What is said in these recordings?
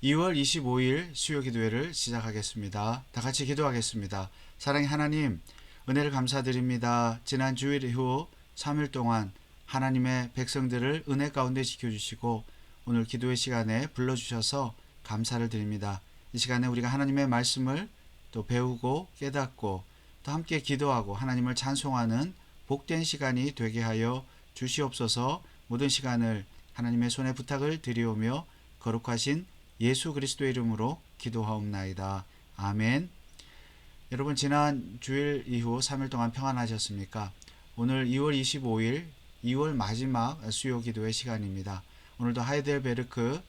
2월 25일 수요 기도회를 시작하겠습니다. 다 같이 기도하겠습니다. 사랑의 하나님, 은혜를 감사드립니다. 지난 주일 이후 3일 동안 하나님의 백성들을 은혜 가운데 지켜주시고 오늘 기도의 시간에 불러주셔서 감사를 드립니다. 이 시간에 우리가 하나님의 말씀을 또 배우고 깨닫고 또 함께 기도하고 하나님을 찬송하는 복된 시간이 되게 하여 주시옵소서. 모든 시간을 하나님의 손에 부탁을 드리오며 거룩하신 예수 그리스도의 이름으로 기도하옵나이다. 아멘. 여러분, 지난 주일 이후 3일 동안 평안하셨습니까? 오늘 2월 25일 2월 마지막 수요 기도의 시간입니다. 오늘도 하이델베르크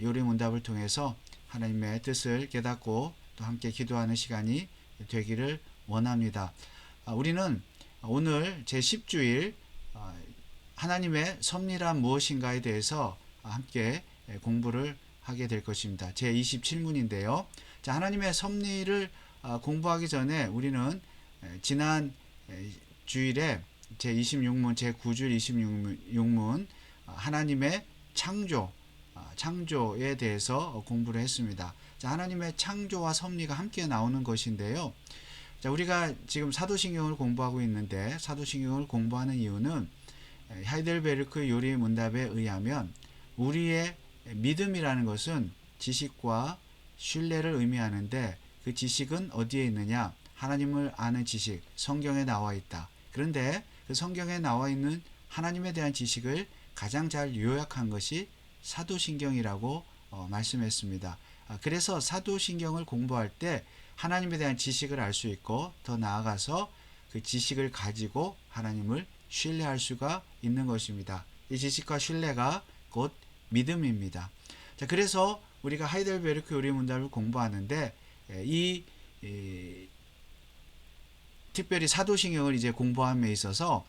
요리문답을 통해서 하나님의 뜻을 깨닫고 또 함께 기도하는 시간이 되기를 원합니다. 우리는 오늘 제10주일 하나님의 섭리란 무엇인가에 대해서 함께 공부를 하게 될 것입니다. 제 27문인데요. 자, 하나님의 섭리를 공부하기 전에 우리는 지난 주일에 제 26문, 제 9주일 26문 하나님의 창조에 대해서 공부를 했습니다. 자, 하나님의 창조와 섭리가 함께 나오는 것인데요. 자, 우리가 지금 사도신경을 공부하고 있는데 사도신경을 공부하는 이유는 하이델베르크 요리 문답에 의하면 우리의 믿음이라는 것은 지식과 신뢰를 의미하는데 그 지식은 어디에 있느냐? 하나님을 아는 지식, 성경에 나와 있다. 그런데 그 성경에 나와 있는 하나님에 대한 지식을 가장 잘 요약한 것이 사도신경이라고 말씀했습니다. 그래서 사도신경을 공부할 때 하나님에 대한 지식을 알 수 있고 더 나아가서 그 지식을 가지고 하나님을 신뢰할 수가 있는 것입니다. 이 지식과 신뢰가 곧 믿음입니다. 자, 그래서 우리가 하이델베르크 요리 문답을 공부하는데 특별히 사도신경을 이제 공부함에 있어서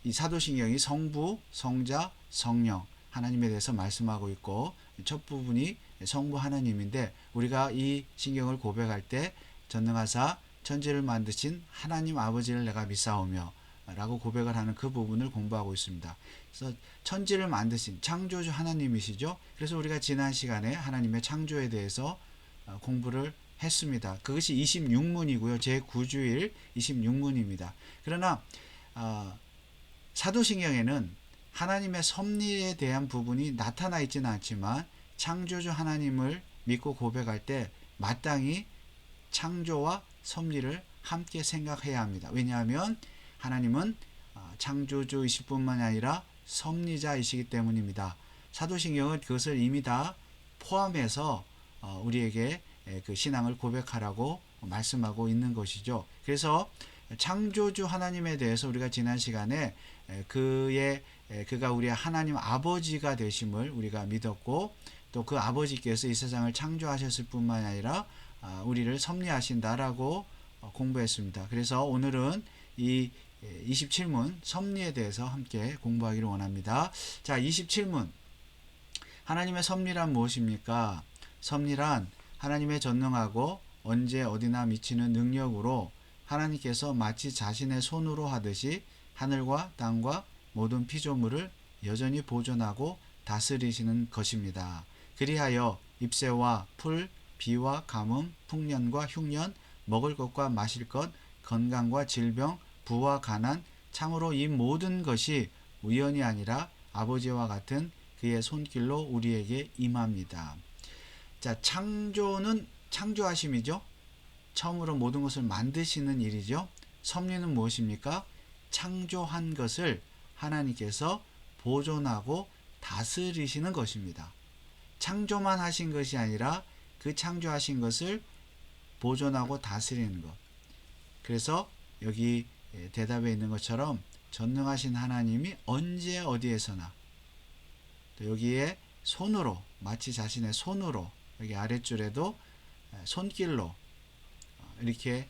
이 사도신경이 성부, 성자, 성령 하나님에 대해서 말씀하고 있고 첫 부분이 성부 하나님인데 우리가 이 신경을 고백할 때 전능하사 천지를 만드신 하나님 아버지를 내가 믿사오며 라고 고백을 하는 그 부분을 공부하고 있습니다. 그래서 천지를 만드신 창조주 하나님이시죠. 그래서 우리가 지난 시간에 하나님의 창조에 대해서 공부를 했습니다. 그것이 26문이고요. 제 9주일 26문입니다. 그러나 사도신경에는 하나님의 섭리에 대한 부분이 나타나 있지는 않지만 창조주 하나님을 믿고 고백할 때 마땅히 창조와 섭리를 함께 생각해야 합니다. 왜냐하면 하나님은 창조주이실 뿐만 아니라 섭리자이시기 때문입니다. 사도신경은 그것을 이미 다 포함해서 우리에게 그 신앙을 고백하라고 말씀하고 있는 것이죠. 그래서 창조주 하나님에 대해서 우리가 지난 시간에 그가 우리의 하나님 아버지가 되심을 우리가 믿었고 또 그 아버지께서 이 세상을 창조하셨을 뿐만 아니라 우리를 섭리하신다라고 공부했습니다. 그래서 오늘은 이 27문 섭리에 대해서 함께 공부하기를 원합니다. 자, 27문 하나님의 섭리란 무엇입니까? 섭리란 하나님의 전능하고 언제 어디나 미치는 능력으로 하나님께서 마치 자신의 손으로 하듯이 하늘과 땅과 모든 피조물을 여전히 보존하고 다스리시는 것입니다. 그리하여 잎새와 풀, 비와 가뭄, 풍년과 흉년, 먹을 것과 마실 것, 건강과 질병, 부와 가난, 참으로 이 모든 것이 우연이 아니라 아버지와 같은 그의 손길로 우리에게 임합니다. 자, 창조는 창조하심이죠. 처음으로 모든 것을 만드시는 일이죠. 섭리는 무엇입니까? 창조한 것을 하나님께서 보존하고 다스리시는 것입니다. 창조만 하신 것이 아니라 그 창조하신 것을 보존하고 다스리는 것. 그래서 여기 대답에 있는 것처럼 전능하신 하나님이 언제 어디에서나 또 여기에 손으로 마치 자신의 손으로 여기 아랫줄에도 손길로 이렇게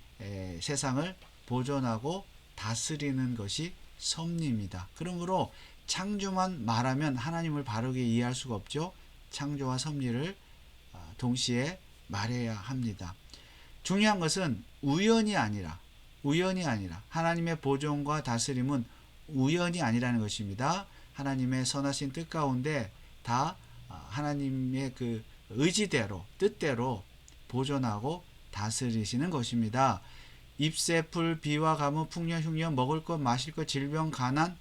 세상을 보존하고 다스리는 것이 섭리입니다. 그러므로 창조만 말하면 하나님을 바르게 이해할 수가 없죠. 창조와 섭리를 동시에 말해야 합니다. 중요한 것은 우연이 아니라 하나님의 보존과 다스림은 우연이 아니라는 것입니다. 하나님의 선하신 뜻 가운데 다 하나님의 그 의지대로 뜻대로 보존하고 다스리시는 것입니다. 잎새, 풀, 비와 가뭄, 풍년, 흉년, 먹을 것, 마실 것, 질병, 가난,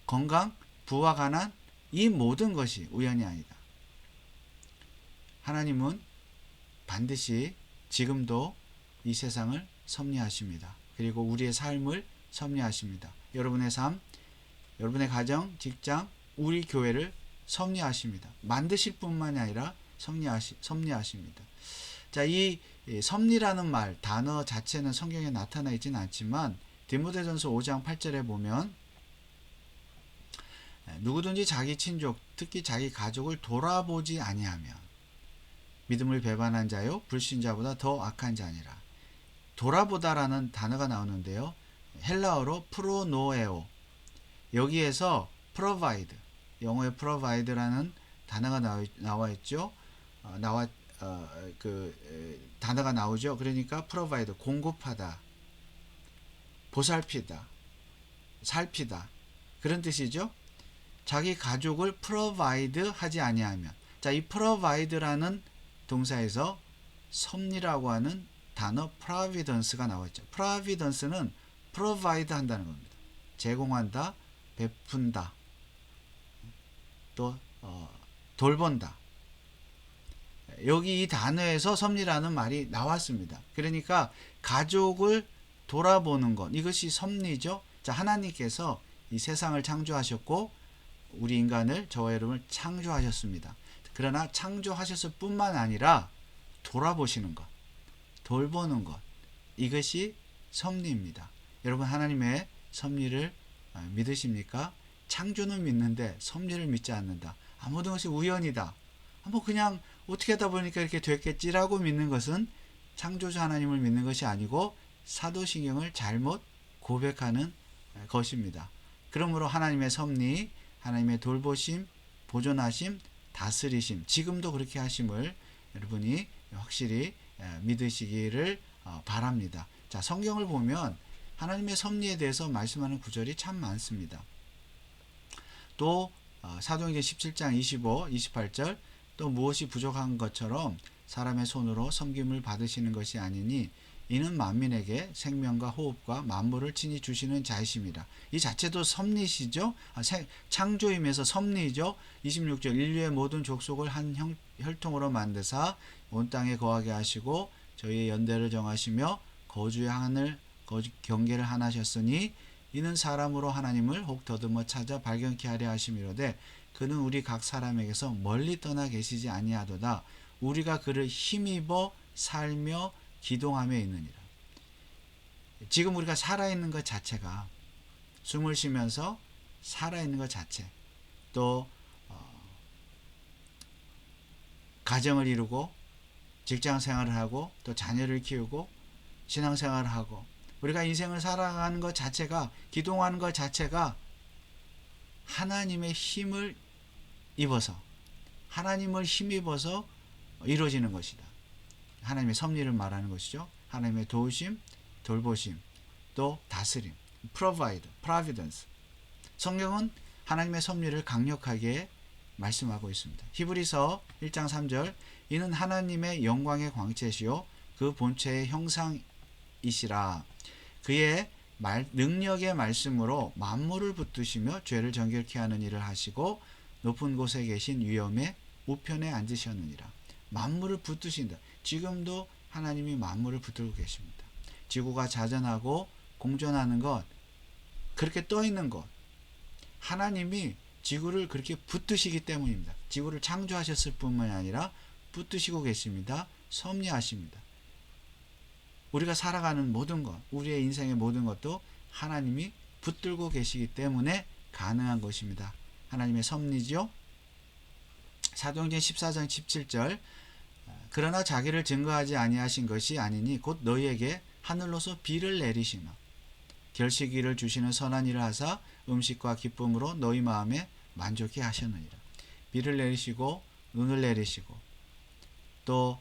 건강, 부와 가난, 이 모든 것이 우연이 아니다. 하나님은 반드시 지금도 이 세상을 섭리하십니다. 그리고 우리의 삶을 섭리하십니다. 여러분의 삶, 여러분의 가정, 직장, 우리 교회를 섭리하십니다. 만드실 뿐만이 아니라 섭리하십니다. 자, 이 섭리라는 말, 단어 자체는 성경에 나타나 있지는 않지만 디모데전서 5장 8절에 보면 누구든지 자기 친족, 특히 자기 가족을 돌아보지 아니하면 믿음을 배반한 자요 불신자보다 더 악한 자니라. 돌아보다라는 단어가 나오는데요. 헬라어로 프로노에오, 여기에서 provide, 영어의 provide라는 단어가 나와 있죠. 단어가 나오죠. 그러니까 provide, 공급하다, 보살피다, 살피다, 그런 뜻이죠. 자기 가족을 provide 하지 아니하면, 자, 이 provide라는 동사에서 섭리라고 하는 단어 providence가 나왔죠. providence는 provide 한다는 겁니다. 제공한다, 베푼다, 또 돌본다. 여기 이 단어에서 섭리라는 말이 나왔습니다. 그러니까 가족을 돌아보는 것, 이것이 섭리죠. 자, 하나님께서 이 세상을 창조하셨고 우리 인간을, 저와 여러분을 창조하셨습니다. 그러나 창조하셨을 뿐만 아니라 돌아보시는 것, 돌보는 것, 이것이 섭리입니다. 여러분, 하나님의 섭리를 믿으십니까? 창조는 믿는데 섭리를 믿지 않는다. 모든 것이 우연이다. 뭐 그냥 어떻게 하다 보니까 이렇게 됐겠지라고 믿는 것은 창조주 하나님을 믿는 것이 아니고 사도신경을 잘못 고백하는 것입니다. 그러므로 하나님의 섭리, 하나님의 돌보심, 보존하심, 다스리심, 지금도 그렇게 하심을 여러분이 확실히 믿으시기를 바랍니다. 자, 성경을 보면 하나님의 섭리에 대해서 말씀하는 구절이 참 많습니다. 또 사도행전 17장 25, 28절, 또 무엇이 부족한 것처럼 사람의 손으로 섬김을 받으시는 것이 아니니 이는 만민에게 생명과 호흡과 만물을 친히 주시는 자이심이라. 이 자체도 섭리시죠. 창조임에서 섭리죠. 26절, 인류의 모든 족속을 한 혈통으로 만드사 온 땅에 거하게 하시고 저희의 연대를 정하시며 거주의 하늘 경계를 하나셨으니 이는 사람으로 하나님을 혹 더듬어 찾아 발견케 하려 하심이로되 그는 우리 각 사람에게서 멀리 떠나 계시지 아니하도다. 우리가 그를 힘입어 살며 기동하며 있느니라. 지금 우리가 살아있는 것 자체가, 숨을 쉬면서 살아있는 것 자체, 또 가정을 이루고 직장생활을 하고 또 자녀를 키우고 신앙생활을 하고 우리가 인생을 살아가는 것 자체가, 기동하는 것 자체가 하나님의 힘을 입어서, 하나님을 힘입어서 이루어지는 것이다. 하나님의 섭리를 말하는 것이죠. 하나님의 도우심, 돌보심, 또 다스림, provide, providence. 성경은 하나님의 섭리를 강력하게 말씀하고 있습니다. 히브리서 1장 3절, 이는 하나님의 영광의 광채시요 그 본체의 형상이시라. 그의 능력의 말씀으로 만물을 붙드시며 죄를 정결케 하는 일을 하시고 높은 곳에 계신 위엄의 우편에 앉으셨느니라. 만물을 붙드신다. 지금도 하나님이 만물을 붙들고 계십니다. 지구가 자전하고 공전하는 것, 그렇게 떠 있는 것, 하나님이 지구를 그렇게 붙드시기 때문입니다. 지구를 창조하셨을 뿐만 아니라 붙드시고 계십니다. 섭리하십니다. 우리가 살아가는 모든 것, 우리의 인생의 모든 것도 하나님이 붙들고 계시기 때문에 가능한 것입니다. 하나님의 섭리지요. 사도행전 14장 17절, 그러나 자기를 증거하지 아니하신 것이 아니니 곧 너희에게 하늘로서 비를 내리시며 결식일을 주시는 선한 일을 하사 음식과 기쁨으로 너희 마음에 만족케 하셨느니라. 비를 내리시고 눈을 내리시고 또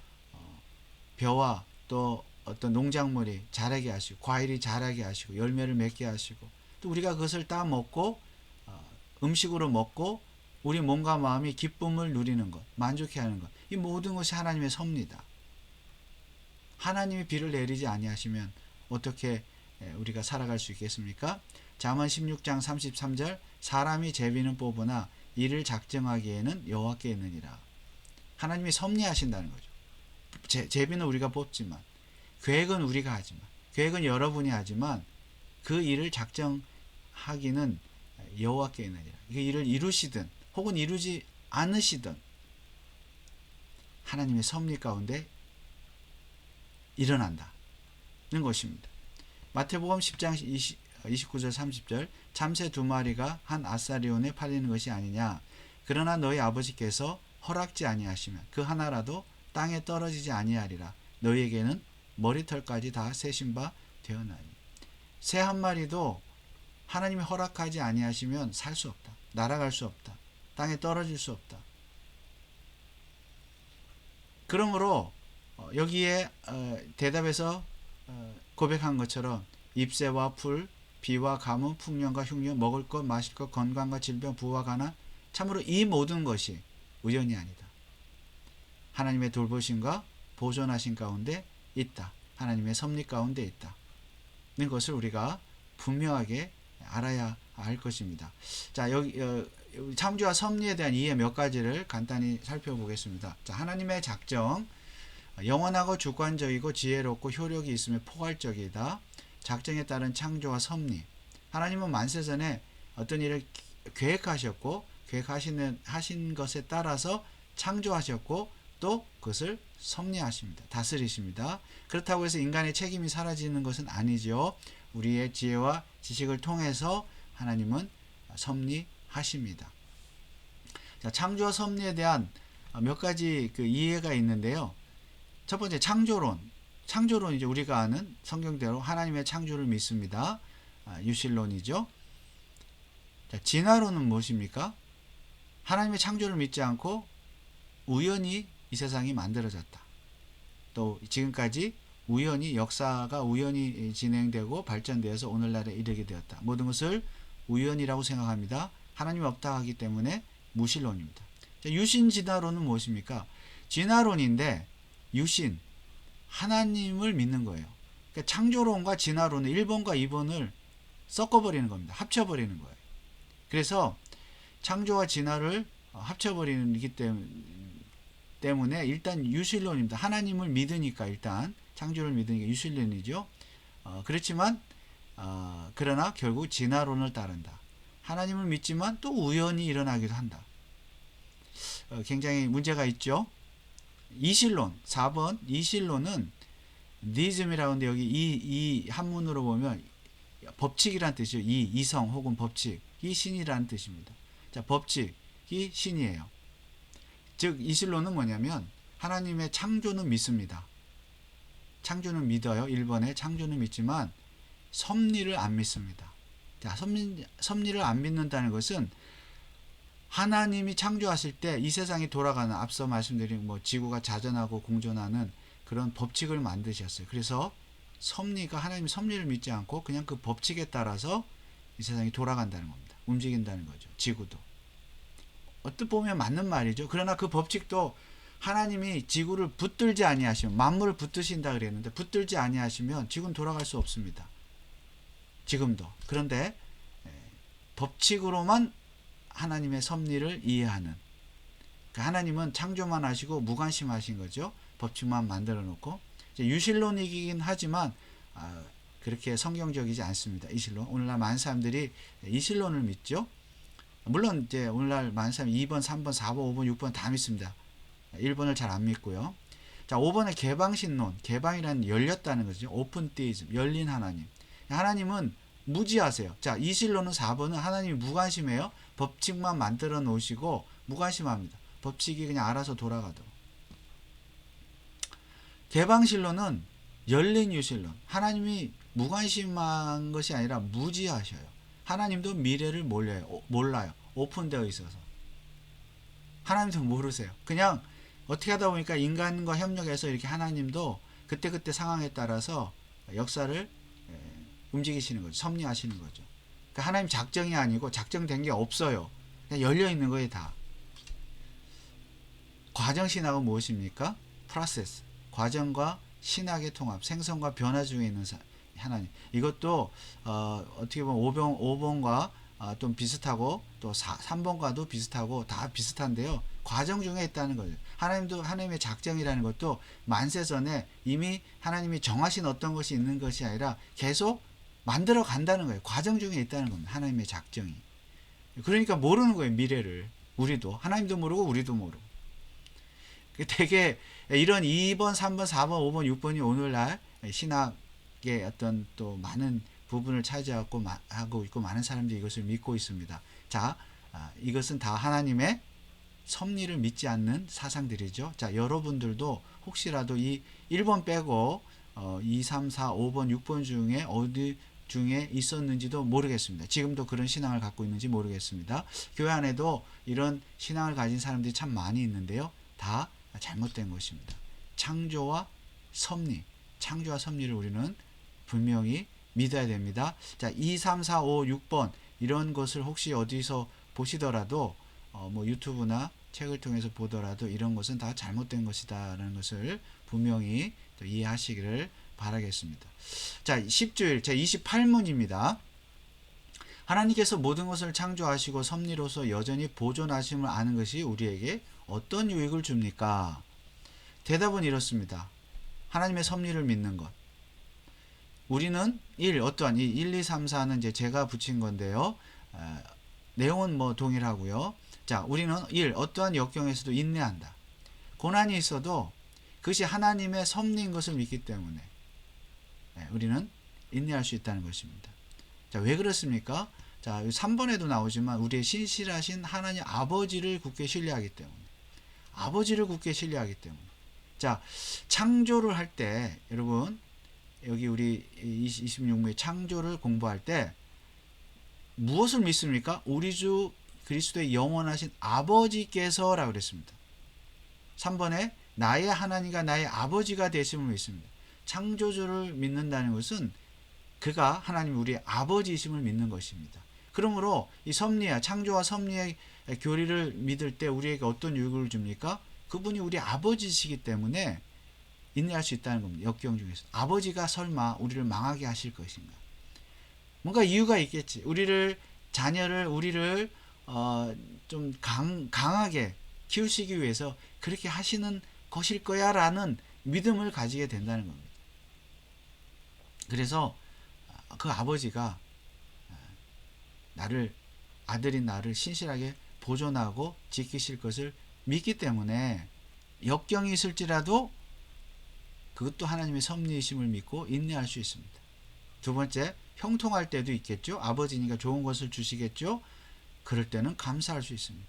벼와 또 어떤 농작물이 자라게 하시고 과일이 자라게 하시고 열매를 맺게 하시고 또 우리가 그것을 따 먹고 음식으로 먹고 우리 몸과 마음이 기쁨을 누리는 것, 만족해하는 것, 이 모든 것이 하나님의 섭리다. 하나님이 비를 내리지 아니하시면 어떻게 우리가 살아갈 수 있겠습니까? 잠언 16장 33절 사람이 제비는 뽑으나 이를 작정하기에는 여호와께 있느니라. 하나님이 섭리하신다는 거죠. 제비는 우리가 뽑지만 계획은 우리가 하지만 계획은 여러분이 하지만 그 일을 작정하기는 여호와께 있느니라. 그 일을 이루시든 혹은 이루지 않으시든 하나님의 섭리 가운데 일어난다는 것입니다. 마태복음 10장 29절 30절 참새 2마리가 한 아사리온에 팔리는 것이 아니냐. 그러나 너희 아버지께서 허락지 아니하시면 그 하나라도 땅에 떨어지지 아니하리라. 너희에게는 머리털까지 다 세신 바 되었나니. 새 한 마리도 하나님이 허락하지 아니하시면 살 수 없다. 날아갈 수 없다. 땅에 떨어질 수 없다. 그러므로 여기에 대답에서 고백한 것처럼 잎새와 풀, 비와 가뭄, 풍년과 흉년, 먹을 것, 마실 것, 건강과 질병, 부와 가난, 참으로 이 모든 것이 우연이 아니다. 하나님의 돌보심과 보존하신 가운데 있다. 하나님의 섭리 가운데 있다. 는 것을 우리가 분명하게 알아야 할 것입니다. 자, 여기 창조와 섭리에 대한 이해 몇 가지를 간단히 살펴보겠습니다. 자, 하나님의 작정, 영원하고 주관적이고 지혜롭고 효력이 있으며 포괄적이다. 작정에 따른 창조와 섭리. 하나님은 만세전에 어떤 일을 계획하셨고 하신 것에 따라서 창조하셨고 또 그것을 섭리하십니다. 다스리십니다. 그렇다고 해서 인간의 책임이 사라지는 것은 아니죠. 우리의 지혜와 지식을 통해서 하나님은 섭리하십니다. 자, 창조와 섭리에 대한 몇 가지 이해가 있는데요. 첫 번째 창조론. 창조론 이제 우리가 아는 성경대로 하나님의 창조를 믿습니다. 유실론이죠. 자, 진화론은 무엇입니까? 하나님의 창조를 믿지 않고 우연히 이 세상이 만들어졌다. 또 지금까지 우연히 역사가 우연히 진행되고 발전되어서 오늘날에 이르게 되었다. 모든 것을 우연이라고 생각합니다. 하나님이 없다 하기 때문에 무신론입니다. 자, 유신 진화론은 무엇입니까? 진화론인데 유신 하나님을 믿는 거예요. 그러니까 창조론과 진화론은 1번과 2번을 섞어버리는 겁니다. 합쳐버리는 거예요. 그래서 창조와 진화를 합쳐버리기 때문에 일단 유실론입니다. 하나님을 믿으니까 일단 창조를 믿으니까 유실론이죠. 그렇지만 그러나 결국 진화론을 따른다. 하나님을 믿지만 또 우연히 일어나기도 한다. 굉장히 문제가 있죠. 이실론 4번 이실론은 니즘이라고 하는데 여기 이 한문으로 보면 법칙이란 뜻이죠. 이성 혹은 법칙 이 신이라는 뜻입니다. 자, 법칙이 신이에요. 즉 이실론은 뭐냐면 하나님의 창조는 믿습니다. 창조는 믿어요. 1번에 창조는 믿지만 섭리를 안 믿습니다. 자, 섭리를 안 믿는다는 것은 하나님이 창조하실 때 이 세상이 돌아가는 앞서 말씀드린 지구가 자전하고 공전하는 그런 법칙을 만드셨어요. 그래서 섭리가 하나님의 섭리를 믿지 않고 그냥 그 법칙에 따라서 이 세상이 돌아간다는 겁니다. 움직인다는 거죠. 지구도. 어떻게 보면 맞는 말이죠. 그러나 그 법칙도 하나님이 지구를 붙들지 아니하시면 만물을 붙드신다 그랬는데 붙들지 아니하시면 지구는 돌아갈 수 없습니다. 지금도. 그런데 법칙으로만 하나님의 섭리를 이해하는 하나님은 창조만 하시고 무관심하신 거죠. 법칙만 만들어 놓고 유실론이긴 하지만 그렇게 성경적이지 않습니다. 이실론. 오늘날 많은 사람들이 이실론을 믿죠. 물론 이제 오늘날 많은 사람이 2번, 3번, 4번, 5번, 6번 다 믿습니다. 1번을 잘 안 믿고요. 자, 5번에 개방신론. 개방이란 열렸다는 거죠. 오픈티이즘. 열린 하나님. 하나님은 무지하세요. 자, 이실론은 4번은 하나님이 무관심해요. 법칙만 만들어 놓으시고 무관심합니다. 법칙이 그냥 알아서 돌아가도록. 개방신론은 열린 유실론. 하나님이 무관심한 것이 아니라 무지하셔요. 하나님도 미래를 몰라요. 오픈되어 있어서. 하나님도 모르세요. 그냥 어떻게 하다 보니까 인간과 협력해서 이렇게 하나님도 그때그때 상황에 따라서 역사를 움직이시는 거죠. 섭리하시는 거죠. 그러니까 하나님 작정이 아니고 작정된 게 없어요. 그냥 열려 있는 거예요, 다. 과정 신학은 무엇입니까? 프로세스. 과정과 신학의 통합, 생성과 변화 중에 있는 하나님. 이것도 어떻게 보면 5번과 좀 비슷하고 또 3번과도 비슷하고 다 비슷한데요. 과정 중에 있다는 거죠. 하나님도 하나님의 작정이라는 것도 만세 전에 이미 하나님이 정하신 어떤 것이 있는 것이 아니라 계속 만들어 간다는 거예요. 과정 중에 있다는 겁니다. 하나님의 작정이. 그러니까 모르는 거예요. 미래를. 우리도. 하나님도 모르고 우리도 모르고. 되게 이런 2번, 3번, 4번, 5번, 6번이 오늘날 신학의 어떤 또 많은 부분을 차지하고 하고 있고 많은 사람들이 이것을 믿고 있습니다. 자, 이것은 다 하나님의 섭리를 믿지 않는 사상들이죠. 자, 여러분들도 혹시라도 이 1번 빼고 2, 3, 4, 5번, 6번 중에 어디 중에 있었는지도 모르겠습니다. 지금도 그런 신앙을 갖고 있는지 모르겠습니다. 교회 안에도 이런 신앙을 가진 사람들이 참 많이 있는데요. 다 잘못된 것입니다. 창조와 섭리를 우리는 분명히 믿어야 됩니다. 자, 2, 3, 4, 5, 6번 이런 것을 혹시 어디서 보시더라도 뭐 유튜브나 책을 통해서 보더라도 이런 것은 다 잘못된 것이다라는 것을 분명히 또 이해하시기를 바라겠습니다. 자, 10주일 제 28문입니다. 하나님께서 모든 것을 창조하시고 섭리로서 여전히 보존하심을 아는 것이 우리에게 어떤 유익을 줍니까? 대답은 이렇습니다. 하나님의 섭리를 믿는 것. 우리는 어떠한 1, 2, 3, 4는 이제 제가 붙인 건데요. 내용은 뭐 동일하고요. 자, 우리는 어떠한 역경에서도 인내한다. 고난이 있어도 그것이 하나님의 섭리인 것을 믿기 때문에 우리는 인내할 수 있다는 것입니다. 자, 왜 그렇습니까? 자, 3번에도 나오지만 우리의 신실하신 하나님 아버지를 굳게 신뢰하기 때문에. 자, 창조를 할 때 여러분 여기 우리 26무의 창조를 공부할 때 무엇을 믿습니까? 우리 주 그리스도의 영원하신 아버지께서라고 그랬습니다. 3번에 나의 하나님과 나의 아버지가 되심을 믿습니다. 창조주를 믿는다는 것은 그가 하나님 우리의 아버지이심을 믿는 것입니다. 그러므로 이 창조와 섭리의 교리를 믿을 때 우리에게 어떤 유익을 줍니까? 그분이 우리 아버지시기 때문에 인내할 수 있다는 겁니다. 역경 중에서. 아버지가 설마 우리를 망하게 하실 것인가? 뭔가 이유가 있겠지. 우리를 좀 강하게 키우시기 위해서 그렇게 하시는 것일 거야 라는 믿음을 가지게 된다는 겁니다. 그래서 그 아버지가 아들인 나를 신실하게 보존하고 지키실 것을 믿기 때문에 역경이 있을지라도 그것도 하나님의 섭리이심을 믿고 인내할 수 있습니다. 두 번째, 형통할 때도 있겠죠. 아버지니까 좋은 것을 주시겠죠. 그럴 때는 감사할 수 있습니다.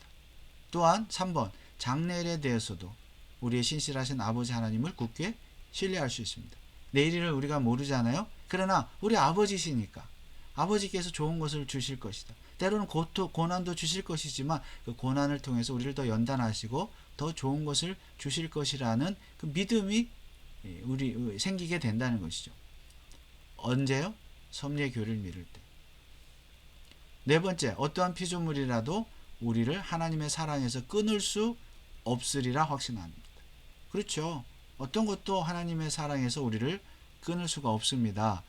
또한 3번, 장래일에 대해서도 우리의 신실하신 아버지 하나님을 굳게 신뢰할 수 있습니다. 내일을 우리가 모르잖아요. 그러나 우리 아버지시니까 아버지께서 좋은 것을 주실 것이다. 때로는 고난도 주실 것이지만 그 고난을 통해서 우리를 더 연단하시고 더 좋은 것을 주실 것이라는 그 믿음이 우리 생기게 된다는 것이죠. 언제요? 섭리의 교리를 믿을 때. 네 번째, 어떠한 피조물이라도 우리를 하나님의 사랑에서 끊을 수 없으리라 확신합니다. 그렇죠. 어떤 것도 하나님의 사랑에서 우리를 끊을 수가 없습니다.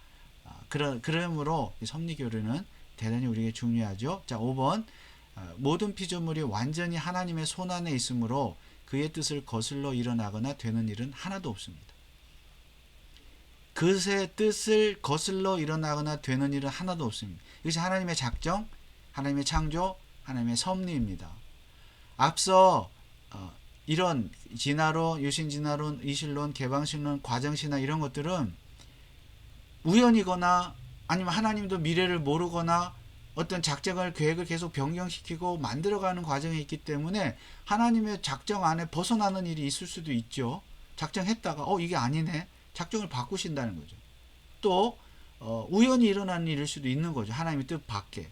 그러므로 섭리 교리는 대단히 우리에게 중요하죠. 자, 5번, 모든 피조물이 완전히 하나님의 손안에 있으므로 그의 뜻을 거슬러 일어나거나 되는 일은 하나도 없습니다. 그의 뜻을 거슬러 일어나거나 되는 일은 하나도 없습니다. 이것이 하나님의 작정, 하나님의 창조, 하나님의 섭리입니다. 앞서 이런 진화론, 유신진화론, 이실론, 개방신론, 과정신화 이런 것들은 우연이거나 아니면 하나님도 미래를 모르거나 어떤 작정을 계획을 계속 변경시키고 만들어가는 과정이 있기 때문에 하나님의 작정 안에 벗어나는 일이 있을 수도 있죠. 작정했다가 이게 아니네. 작정을 바꾸신다는 거죠. 또 우연히 일어나는 일일 수도 있는 거죠. 하나님의 뜻 밖에.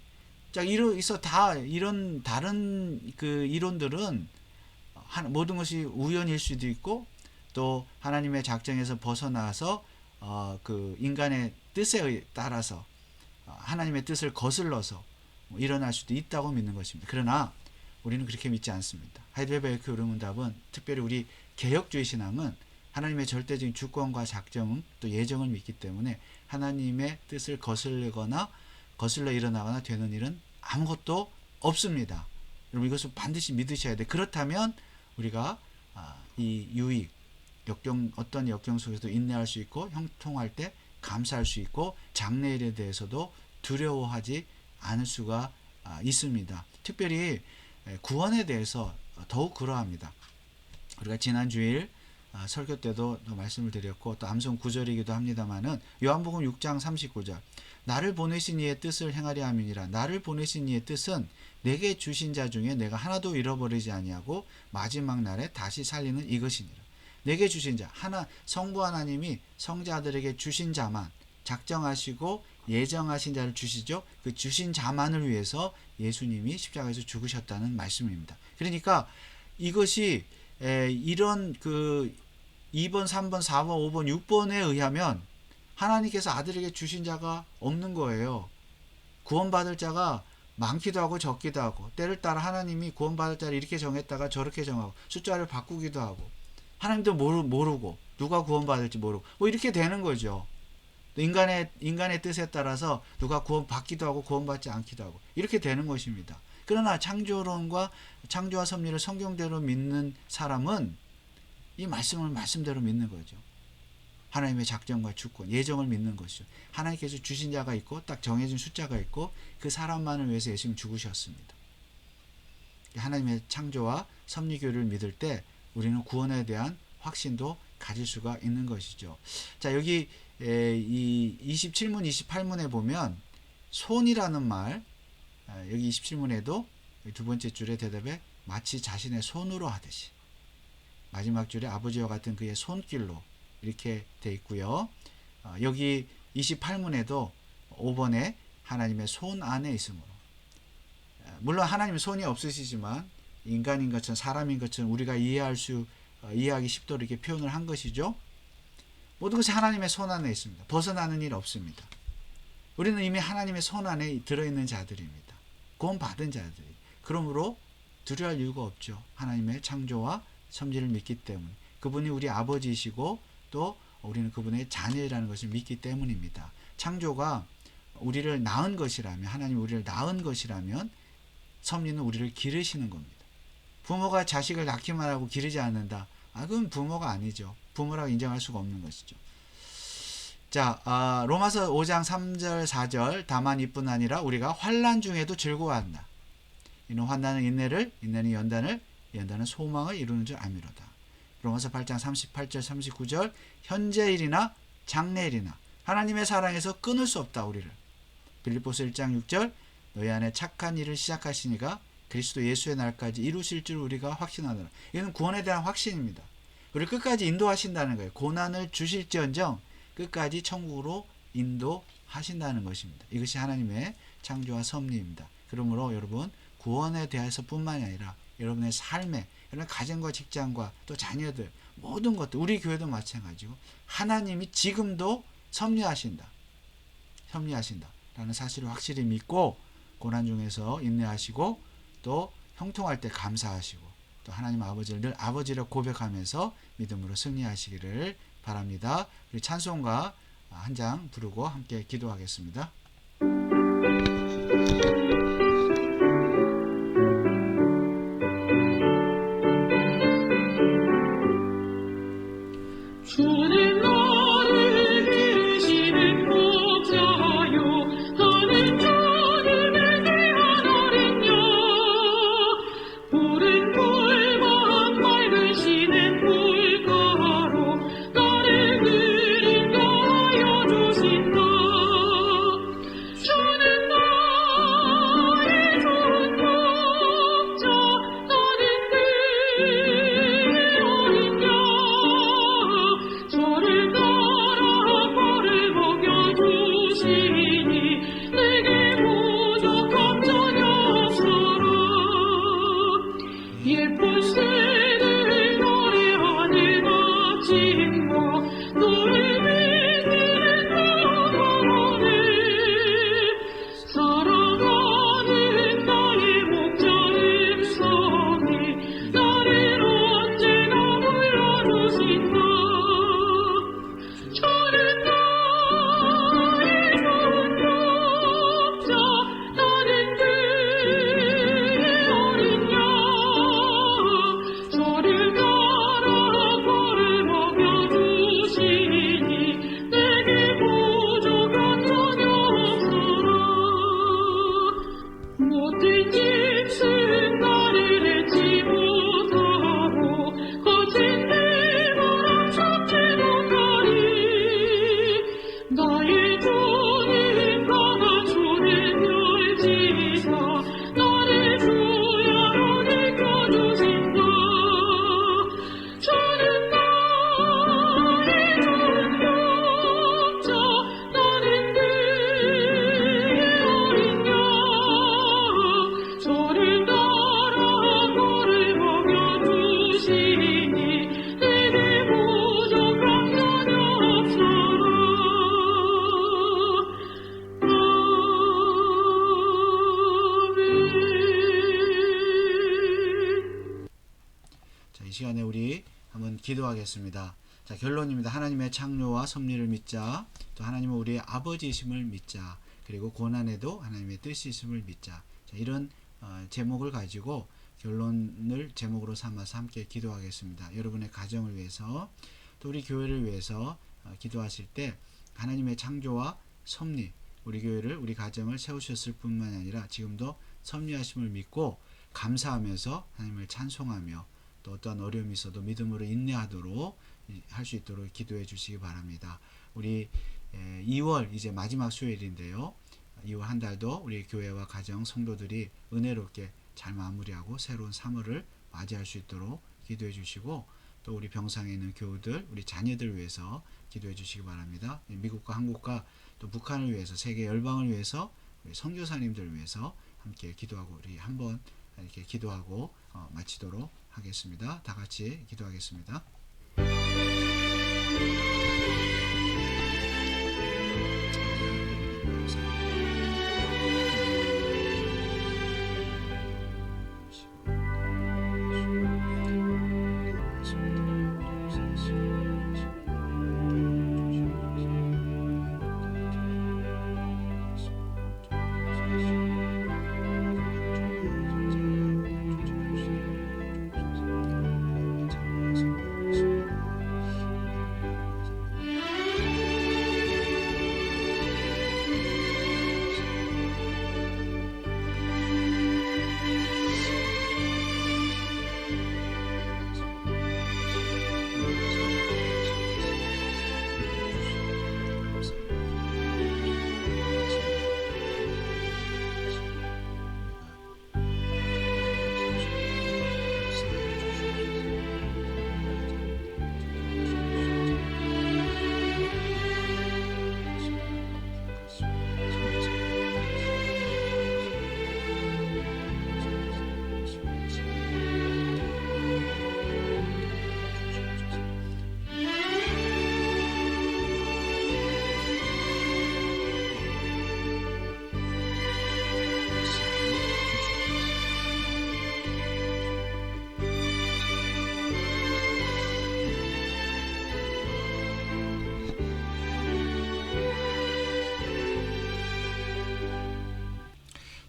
자, 이런 다른 그 이론들은 모든 것이 우연일 수도 있고 또 하나님의 작정에서 벗어나서 그 인간의 뜻에 따라서 하나님의 뜻을 거슬러서 일어날 수도 있다고 믿는 것입니다. 그러나 우리는 그렇게 믿지 않습니다. 하이델베르크 교리문답은 특별히 우리 개혁주의 신앙은 하나님의 절대적인 주권과 작정 또 예정을 믿기 때문에 하나님의 뜻을 거슬리거나 거슬러 일어나거나 되는 일은 아무것도 없습니다. 여러분 이것을 반드시 믿으셔야 돼. 그렇다면 우리가 이 유익, 어떤 역경 속에서도 인내할 수 있고 형통할 때 감사할 수 있고 장래일에 대해서도 두려워하지 않을 수가 있습니다. 특별히 구원에 대해서 더욱 그러합니다. 우리가 지난 주일 설교 때도 말씀을 드렸고 또 암송 구절이기도 합니다만은 요한복음 6장 39절 나를 보내신 이의 뜻을 행하려 함이니라. 나를 보내신 이의 뜻은 내게 주신 자 중에 내가 하나도 잃어버리지 아니하고 마지막 날에 다시 살리는 이것이니라. 내게 주신 자, 성부 하나님이 성자들에게 주신 자만 작정하시고 예정하신 자를 주시죠. 그 주신 자만을 위해서 예수님이 십자가에서 죽으셨다는 말씀입니다. 그러니까 이것이 이런 2번, 3번, 4번, 5번, 6번에 의하면 하나님께서 아들에게 주신 자가 없는 거예요. 구원받을 자가 많기도 하고 적기도 하고 때를 따라 하나님이 구원받을 자를 이렇게 정했다가 저렇게 정하고 숫자를 바꾸기도 하고 하나님도 모르고 누가 구원받을지 모르고 이렇게 되는 거죠. 인간의 뜻에 따라서 누가 구원받기도 하고 구원받지 않기도 하고 이렇게 되는 것입니다. 그러나 창조론과 창조와 섭리를 성경대로 믿는 사람은 이 말씀을 말씀대로 믿는 거죠. 하나님의 작정과 주권, 예정을 믿는 것이죠. 하나님께서 주신 자가 있고 딱 정해진 숫자가 있고 그 사람만을 위해서 예수님 죽으셨습니다. 하나님의 창조와 섭리교를 믿을 때 우리는 구원에 대한 확신도 가질 수가 있는 것이죠. 자, 여기 이 27문, 28문에 보면 손이라는 말, 여기 27문에도 두 번째 줄에 대답에 마치 자신의 손으로 하듯이 마지막 줄에 아버지와 같은 그의 손길로 이렇게 돼 있고요. 여기 28문에도 5번에 하나님의 손 안에 있으므로 물론 하나님의 손이 없으시지만 인간인 것처럼 사람인 것처럼 우리가 이해하기 쉽도록 이렇게 표현을 한 것이죠. 모든 것이 하나님의 손 안에 있습니다. 벗어나는 일 없습니다. 우리는 이미 하나님의 손 안에 들어있는 자들입니다. 구원받은 자들이. 그러므로 두려워할 이유가 없죠. 하나님의 창조와 섭리를 믿기 때문에. 그분이 우리 아버지이시고 또 우리는 그분의 자녀라는 것을 믿기 때문입니다. 창조가 우리를 낳은 것이라면 하나님 우리를 낳은 것이라면 섭리는 우리를 기르시는 겁니다. 부모가 자식을 낳기만 하고 기르지 않는다. 그건 부모가 아니죠. 부모라고 인정할 수가 없는 것이죠. 자, 로마서 5장 3절 4절 다만 이뿐 아니라 우리가 환난 중에도 즐거워한다. 이는 환난은 인내를, 인내는 연단을, 연단은 소망을 이루는 줄 아미로다. 로마서 8장 38절 39절 현재일이나 장래일이나 하나님의 사랑에서 끊을 수 없다 우리를. 빌립보서 1장 6절 너희 안에 착한 일을 시작하시니가 그리스도 예수의 날까지 이루실 줄 우리가 확신하노라. 이는 구원에 대한 확신입니다. 우리를 끝까지 인도하신다는 거예요. 고난을 주실지언정 끝까지 천국으로 인도하신다는 것입니다. 이것이 하나님의 창조와 섭리입니다. 그러므로 여러분 구원에 대해서 뿐만이 아니라 여러분의 삶에 여러분 가정과 직장과 또 자녀들 모든 것들 우리 교회도 마찬가지고 하나님이 지금도 섭리하신다 라는 사실을 확실히 믿고 고난 중에서 인내하시고 또 형통할 때 감사하시고 또 하나님 아버지를 늘 아버지라 고백하면서 믿음으로 승리하시기를 바랍니다. 우리 찬송가 한 장 부르고 함께 기도하겠습니다. 주는 너를 기르시는 목자요 나는 주님을 위한 어린 양 푸른 풀만 맑으시는 물가로 나를 늘 인도하여 주신다. 주는 자, 이 시간에 우리 한번 기도하겠습니다. 자, 결론입니다. 하나님의 창조와 섭리를 믿자. 또 하나님은 우리의 아버지이심을 믿자. 그리고 고난에도 하나님의 뜻이 있음을 믿자. 자, 이런 제목을 가지고 결론을 제목으로 삼아서 함께 기도하겠습니다. 여러분의 가정을 위해서 또 우리 교회를 위해서 기도하실 때 하나님의 창조와 섭리, 우리 교회를 우리 가정을 세우셨을 뿐만 아니라 지금도 섭리하심을 믿고 감사하면서 하나님을 찬송하며 또 어떠한 어려움이 있어도 믿음으로 인내하도록 할 수 있도록 기도해 주시기 바랍니다. 우리 2월 이제 마지막 수요일인데요. 2월 한 달도 우리 교회와 가정 성도들이 은혜롭게 잘 마무리하고 새로운 3월을 맞이할 수 있도록 기도해 주시고 또 우리 병상에 있는 교우들, 우리 자녀들 위해서 기도해 주시기 바랍니다. 미국과 한국과 또 북한을 위해서 세계 열방을 위해서 우리 선교사님들을 위해서 함께 기도하고 우리 한번 이렇게 기도하고 마치도록 하겠습니다. 다 같이 기도하겠습니다.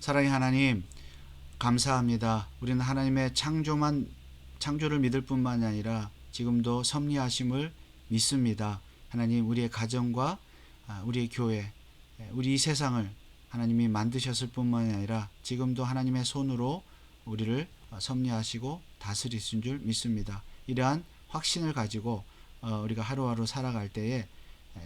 사랑의 하나님, 감사합니다. 우리는 하나님의 창조를 믿을 뿐만 아니라 지금도 섭리하심을 믿습니다. 하나님, 우리의 가정과 우리의 교회, 우리 이 세상을 하나님이 만드셨을 뿐만 아니라 지금도 하나님의 손으로 우리를 섭리하시고 다스리신 줄 믿습니다. 이러한 확신을 가지고 우리가 하루하루 살아갈 때에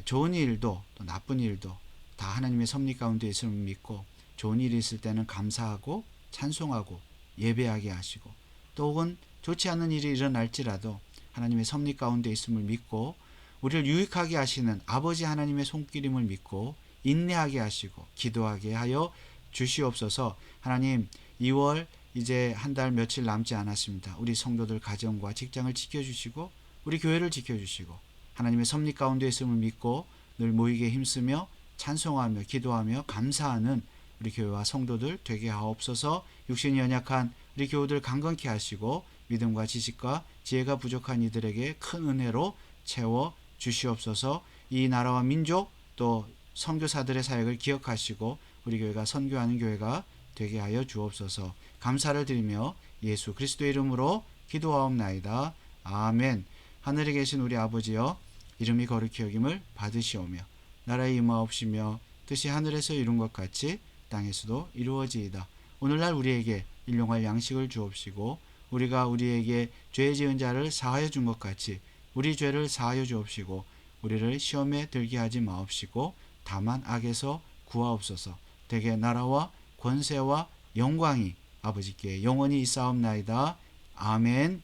좋은 일도 또 나쁜 일도 다 하나님의 섭리 가운데 있음을 믿고 좋은 일이 있을 때는 감사하고 찬송하고 예배하게 하시고 또 혹은 좋지 않은 일이 일어날지라도 하나님의 섭리 가운데 있음을 믿고 우리를 유익하게 하시는 아버지 하나님의 손길임을 믿고 인내하게 하시고 기도하게 하여 주시옵소서. 하나님, 2월 이제 한 달 며칠 남지 않았습니다. 우리 성도들 가정과 직장을 지켜주시고 우리 교회를 지켜주시고 하나님의 섭리 가운데 있음을 믿고 늘 모이게 힘쓰며 찬송하며 기도하며 감사하는 우리 교회와 성도들 되게 하옵소서. 육신이 연약한 우리 교우들 강건케 하시고 믿음과 지식과 지혜가 부족한 이들에게 큰 은혜로 채워 주시옵소서. 이 나라와 민족 또 선교사들의 사역을 기억하시고 우리 교회가 선교하는 교회가 되게 하여 주옵소서. 감사를 드리며 예수 그리스도의 이름으로 기도하옵나이다. 아멘. 하늘에 계신 우리 아버지여, 이름이 거룩히 여김을 받으시오며 나라의 임하옵시며 뜻이 하늘에서 이룬 것 같이 땅에서도 이루어지이다. 오늘날 우리에게 일용할 양식을 주옵시고 우리가 우리에게 죄 지은 자를 사하여 준 것 같이 우리 죄를 사하여 주옵시고 우리를 시험에 들게 하지 마옵시고 다만 악에서 구하옵소서. 대개 나라와 권세와 영광이 아버지께 영원히 있사옵나이다. 아멘.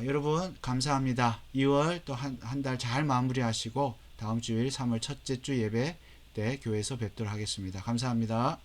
여러분 감사합니다. 2월 또 한 달 잘 마무리하시고 다음 주일 3월 첫째 주 예배 때 교회에서 뵙도록 하겠습니다. 감사합니다.